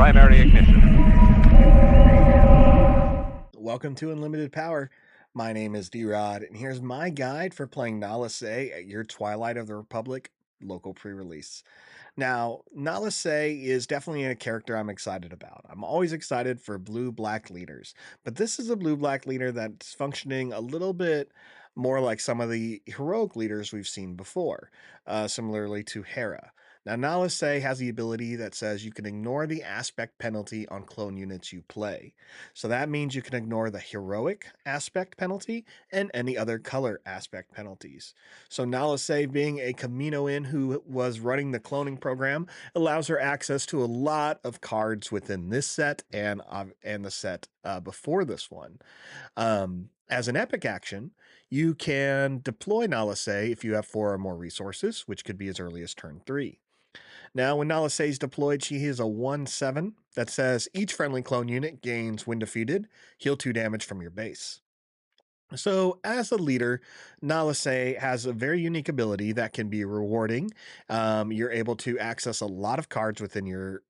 primary ignition. Welcome to Unlimited Power. My name is D-Rod, and here's my guide for playing Nalise at your Twilight of the Republic local pre-release. Now, Nalise is definitely a character I'm excited about. I'm always excited for blue-black leaders, but this is a blue-black leader that's functioning a little bit more like some of the heroic leaders we've seen before, similarly to Hera. Now, Nalise has the ability that says you can ignore the aspect penalty on clone units you play. So that means you can ignore the heroic aspect penalty and any other color aspect penalties. So Nalise, being a Kaminoan who was running the cloning program, allows her access to a lot of cards within this set and the set before this one. As an epic action, you can deploy Nalise if you have 4 or more resources, which could be as early as turn 3. Now, when Nalise is deployed, she has a 1/7 that says each friendly clone unit gains when defeated, heal 2 damage from your base. So, as a leader, Nalise has a very unique ability that can be rewarding. You're able to access a lot of cards within your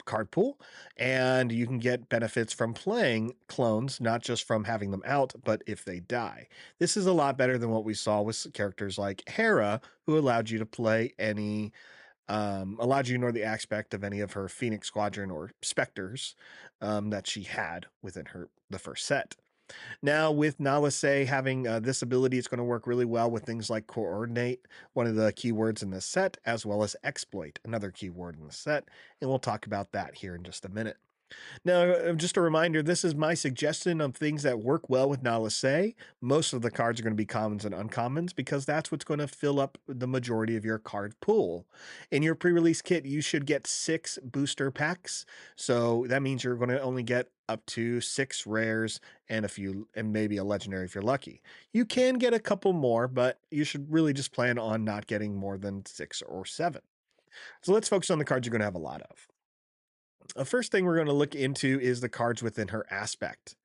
card pool, and you can get benefits from playing clones, not just from having them out, but if they die. This is a lot better than what we saw with characters like Hera, who allowed you to play any allowed you to ignore the aspect of any of her Phoenix Squadron or Spectres that she had within the first set. Now, with Nalise having this ability, it's going to work really well with things like Coordinate, one of the keywords in this set, as well as Exploit, another keyword in the set, and we'll talk about that here in just a minute. Now, just a reminder, this is my suggestion of things that work well with Nalise. Most of the cards are going to be commons and uncommons because that's what's going to fill up the majority of your card pool. In your pre-release kit, you should get 6 booster packs. So that means you're going to only get up to 6 rares and maybe a legendary if you're lucky. You can get a couple more, but you should really just plan on not getting more than 6 or 7. So let's focus on the cards you're going to have a lot of. The first thing we're going to look into is the cards within her aspect.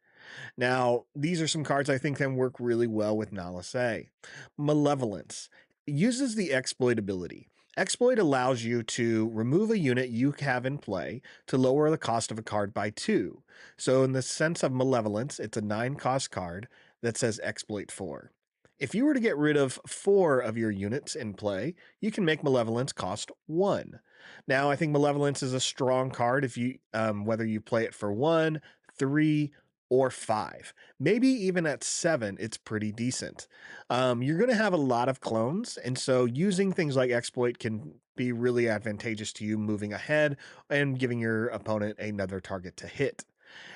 Now, these are some cards I think can work really well with Nalise. Malevolence uses the exploit ability. Exploit allows you to remove a unit you have in play to lower the cost of a card by 2. So, in the sense of Malevolence, it's a 9-cost card that says exploit 4. If you were to get rid of 4 of your units in play, you can make Malevolence cost 1. Now, I think Malevolence is a strong card if you whether you play it for 1, 3, or 5. Maybe even at 7, it's pretty decent. You're going to have a lot of clones, and so using things like Exploit can be really advantageous to you moving ahead and giving your opponent another target to hit.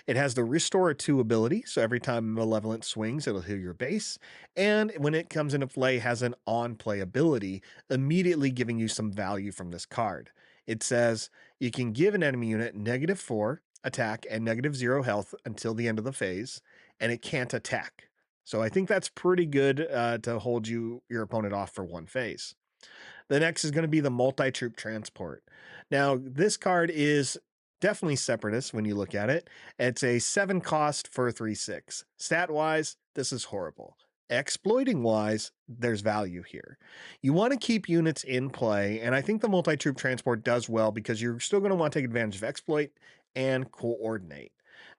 It has the Restore 2 ability, so every time Malevolent swings, it'll heal your base. And when it comes into play, has an on-play ability, immediately giving you some value from this card. It says you can give an enemy unit -4 attack and -0 health until the end of the phase, and it can't attack. So I think that's pretty good to hold your opponent off for one phase. The next is going to be the multi-troop transport. Now, this card is definitely separatist when you look at it. It's a 7 cost for a 3/6. Stat wise, this is horrible. Exploiting wise, there's value here. You want to keep units in play, and I think the multi-troop transport does well because you're still going to want to take advantage of exploit and coordinate.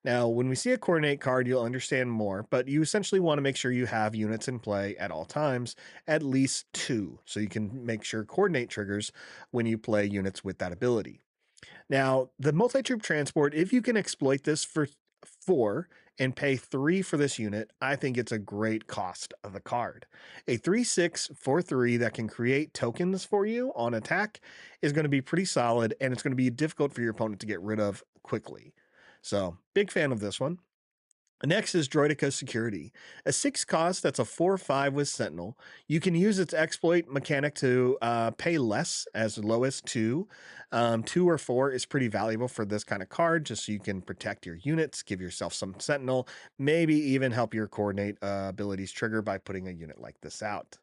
Now, when we see a coordinate card, you'll understand more, but you essentially want to make sure you have units in play at all times, at least 2, so you can make sure coordinate triggers when you play units with that ability. Now, the multi-troop transport, if you can exploit this for 4 and pay 3 for this unit, I think it's a great cost of the card. A 3/6 for 3 that can create tokens for you on attack is going to be pretty solid, and it's going to be difficult for your opponent to get rid of quickly. So, big fan of this one. Next is Droideka Security. A 6 cost that's a 4/5 with Sentinel. You can use its exploit mechanic to pay less, as low as 2. 2 or 4 is pretty valuable for this kind of card, just so you can protect your units, give yourself some Sentinel, maybe even help your coordinate abilities trigger by putting a unit like this out.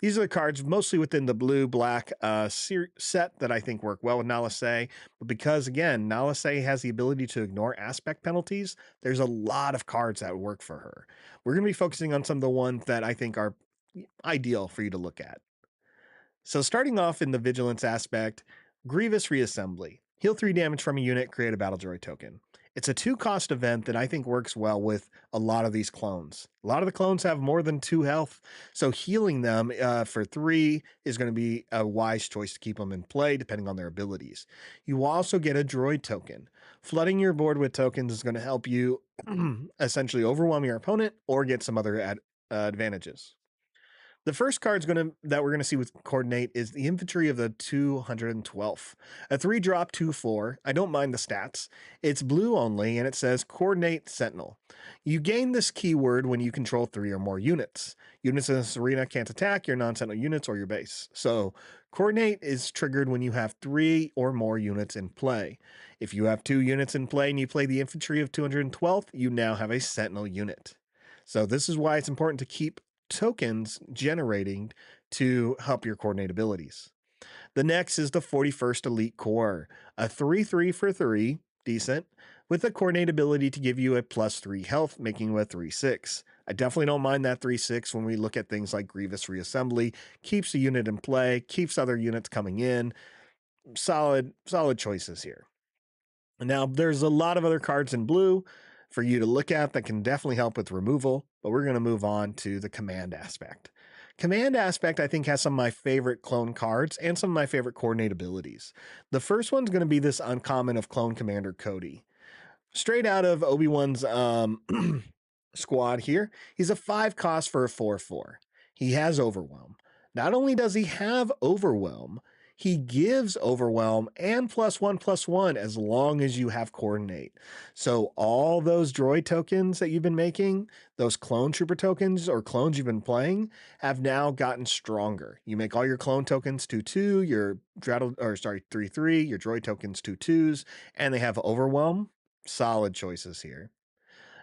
These are the cards mostly within the blue-black set that I think work well with Nalise. But because, again, Nalise has the ability to ignore aspect penalties, there's a lot of cards that work for her. We're going to be focusing on some of the ones that I think are ideal for you to look at. So starting off in the Vigilance aspect, Grievous Reassembly. Heal 3 damage from a unit, create a battle droid token. It's a 2-cost event that I think works well with a lot of these clones. A lot of the clones have more than 2 health, so healing them for 3 is going to be a wise choice to keep them in play depending on their abilities. You also get a droid token. Flooding your board with tokens is going to help you essentially overwhelm your opponent or get some other advantages. The first card's that we're gonna see with coordinate is the infantry of the 212th. A 3-drop 2/4. I don't mind the stats. It's blue only, and it says coordinate sentinel. You gain this keyword when you control 3 or more units. Units in this arena can't attack your non-sentinel units or your base. So coordinate is triggered when you have 3 or more units in play. If you have 2 units in play and you play the infantry of 212th, you now have a sentinel unit. So this is why it's important to keep tokens generating to help your coordinate abilities. The next is the 41st Elite Core, a 3/3 for 3, decent, with a coordinate ability to give you a +3 health, making you a 3/6. I definitely don't mind that 3/6 when we look at things like Grievous Reassembly, keeps the unit in play, keeps other units coming in. Solid choices here. Now, there's a lot of other cards in blue for you to look at that can definitely help with removal, but we're going to move on to the command aspect. Command aspect, I think, has some of my favorite clone cards and some of my favorite coordinate abilities. The first one's going to be this uncommon of Clone Commander Cody. Straight out of Obi-Wan's squad here, he's a 5 cost for a 4/4. He has Overwhelm. Not only does he have Overwhelm, he gives Overwhelm and +1/+1 as long as you have Coordinate. So all those droid tokens that you've been making, those clone trooper tokens or clones you've been playing, have now gotten stronger. You make all your clone tokens 2/2, your 3/3, your droid tokens 2/2s, and they have Overwhelm. Solid choices here.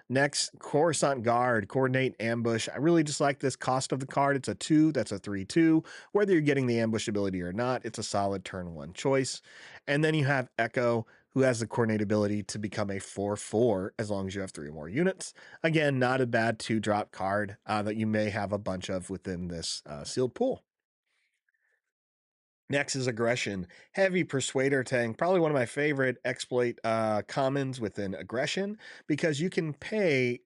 Next, Coruscant Guard, Coordinate Ambush. I really just like this cost of the card. It's a 2, that's a 3/2. Whether you're getting the ambush ability or not, it's a solid turn 1 choice. And then you have Echo, who has the Coordinate ability to become a 4/4 as long as you have 3 or more units. Again, not a bad 2-drop card that you may have a bunch of within this sealed pool. Next is Aggression. Heavy Persuader tank, probably one of my favorite exploit commons within Aggression, because you can pay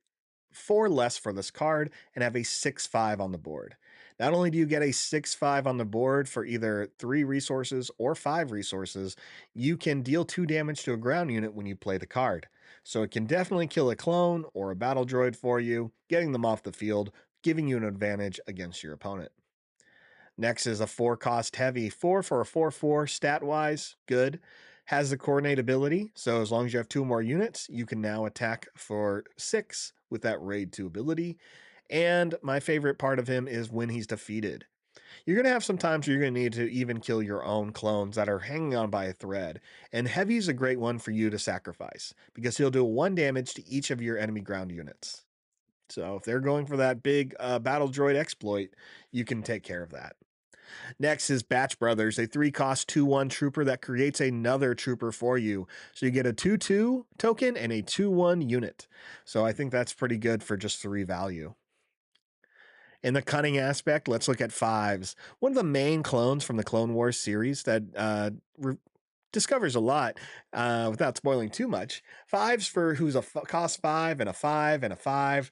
4 less for this card and have a 6/5 on the board. Not only do you get a 6/5 on the board for either 3 resources or 5 resources, you can deal 2 damage to a ground unit when you play the card. So it can definitely kill a clone or a battle droid for you, getting them off the field, giving you an advantage against your opponent. Next is a 4-cost heavy, 4 for a 4/4, stat wise, good. Has the coordinate ability, so as long as you have 2 more units, you can now attack for 6 with that raid 2 ability. And my favorite part of him is when he's defeated. You're going to have some times where you're going to need to even kill your own clones that are hanging on by a thread. And heavy is a great one for you to sacrifice because he'll do 1 damage to each of your enemy ground units. So if they're going for that big battle droid exploit, you can take care of that. Next is Batch Brothers, a 3-cost 2/1 trooper that creates another trooper for you. So you get a 2/2 token and a 2/1 unit. So I think that's pretty good for just 3 value. In the cunning aspect, let's look at 5s. One of the main clones from the Clone Wars series that discovers a lot without spoiling too much. 5s for who's a cost 5 and a 5 and a 5.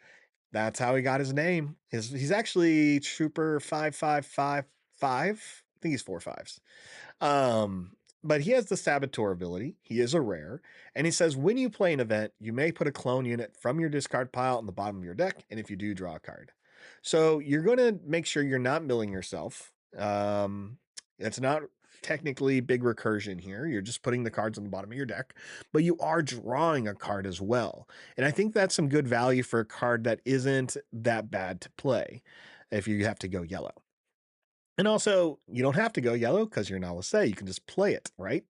That's how he got his name. He's actually Trooper 5555. I think he's 4/5s. But he has the Saboteur ability. He is a rare. And he says when you play an event, you may put a clone unit from your discard pile on the bottom of your deck. And if you do, draw a card. So you're going to make sure you're not milling yourself. It's not technically big recursion here. You're just putting the cards on the bottom of your deck, but you are drawing a card as well. And I think that's some good value for a card that isn't that bad to play if you have to go yellow. And also, you don't have to go yellow because you're Nala Say. You can just play it, right?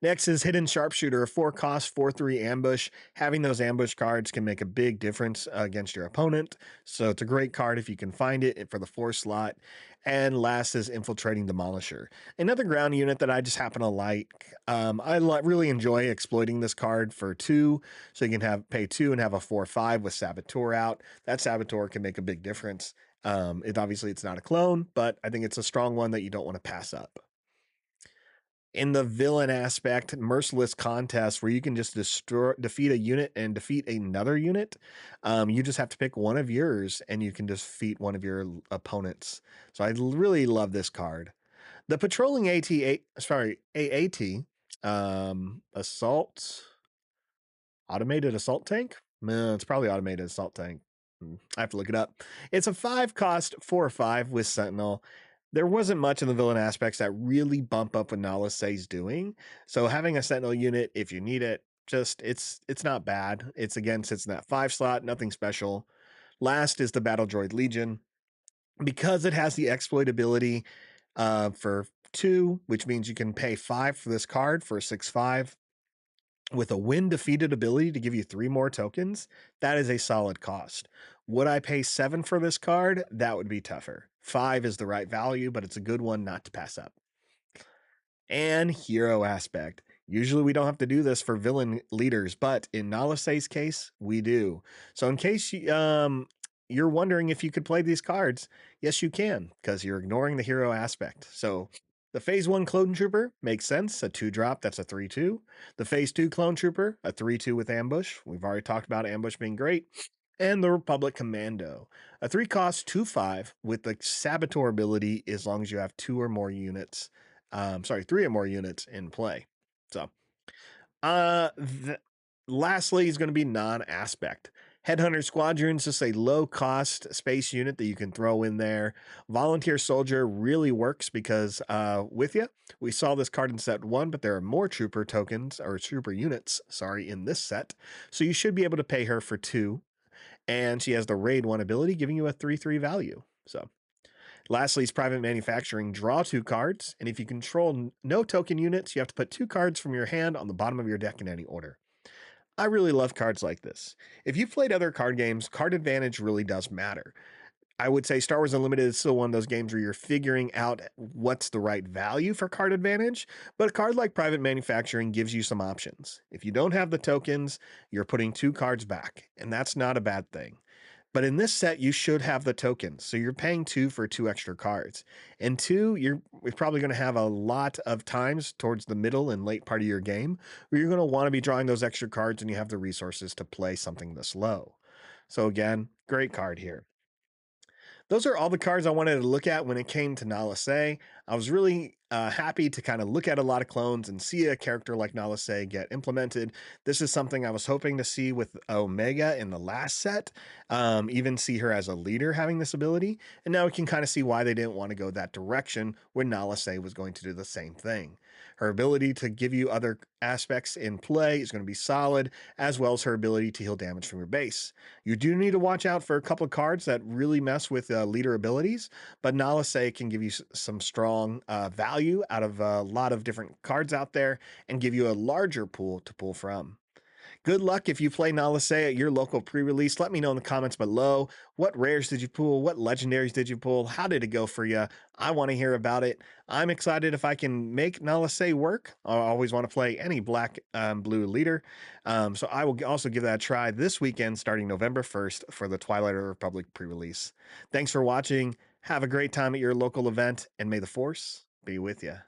Next is Hidden Sharpshooter, a 4-cost 4/3 ambush. Having those ambush cards can make a big difference against your opponent. So it's a great card if you can find it for the 4 slot. And last is Infiltrating Demolisher, another ground unit that I just happen to like. I really enjoy exploiting this card for 2, so you can pay 2 and have a 4/5 with Saboteur out. That Saboteur can make a big difference. It's not a clone, but I think it's a strong one that you don't want to pass up. In the villain aspect, merciless contest where you can just defeat a unit and defeat another unit. You just have to pick one of yours and you can defeat one of your opponents. So I really love this card. The patrolling AAT, assault, automated assault tank. No, it's probably automated assault tank. I have to look it up. It's a 5 cost 4 or 5 with Sentinel. There wasn't much in the villain aspects that really bump up what Nala Say's doing. So having a Sentinel unit, if you need it, just it's not bad. It's again sits in that 5 slot, nothing special. Last is the Battle Droid Legion. Because it has the exploit ability for 2, which means you can pay 5 for this card for a 6/5 with a win defeated ability to give you 3 more tokens. That is a solid cost. Would I pay 7 for this card? That would be tougher. 5 is the right value, but it's a good one not to pass up. And hero aspect. Usually we don't have to do this for villain leaders, but in Nala Say's case, we do. So in case you're wondering if you could play these cards, yes, you can, because you're ignoring the hero aspect. So the Phase 1 Clone Trooper makes sense, a 2-drop, that's a 3/2. The Phase 2 Clone Trooper, a 3/2 with Ambush. We've already talked about Ambush being great. And the Republic Commando, a 3 cost 2/5 with the Saboteur ability as long as you have 2 or more units. 3 or more units in play. So, lastly is going to be non-aspect. Headhunter Squadron's just a low-cost space unit that you can throw in there. Volunteer Soldier really works because with you, we saw this card in set 1, but there are more trooper tokens, or trooper units, in this set. So you should be able to pay her for 2. And she has the Raid 1 ability, giving you a 3/3 value. So, lastly is Private Manufacturing. Draw 2 cards, and if you control no token units, you have to put 2 cards from your hand on the bottom of your deck in any order. I really love cards like this. If you've played other card games, card advantage really does matter. I would say Star Wars Unlimited is still one of those games where you're figuring out what's the right value for card advantage, but a card like Private Manufacturing gives you some options. If you don't have the tokens, you're putting 2 cards back, and that's not a bad thing. But in this set, you should have the tokens. So you're paying 2 for 2 extra cards. And 2, you're probably going to have a lot of times towards the middle and late part of your game where you're going to want to be drawing those extra cards and you have the resources to play something this low. So again, great card here. Those are all the cards I wanted to look at when it came to Nala Se. I was really happy to kind of look at a lot of clones and see a character like Nala Se get implemented. This is something I was hoping to see with Omega in the last set, even see her as a leader having this ability. And now we can kind of see why they didn't want to go that direction when Nala Se was going to do the same thing. Her ability to give you other aspects in play is going to be solid, as well as her ability to heal damage from your base. You do need to watch out for a couple of cards that really mess with leader abilities, but Nala Se can give you some strong value out of a lot of different cards out there and give you a larger pool to pull from. Good luck if you play Nala Se at your local pre-release. Let me know in the comments below. What rares did you pull? What legendaries did you pull? How did it go for you? I want to hear about it. I'm excited if I can make Nala Se work. I always want to play any black blue leader. So I will also give that a try this weekend starting November 1st for the Twilight of the Republic pre-release. Thanks for watching. Have a great time at your local event, and may the Force be with you.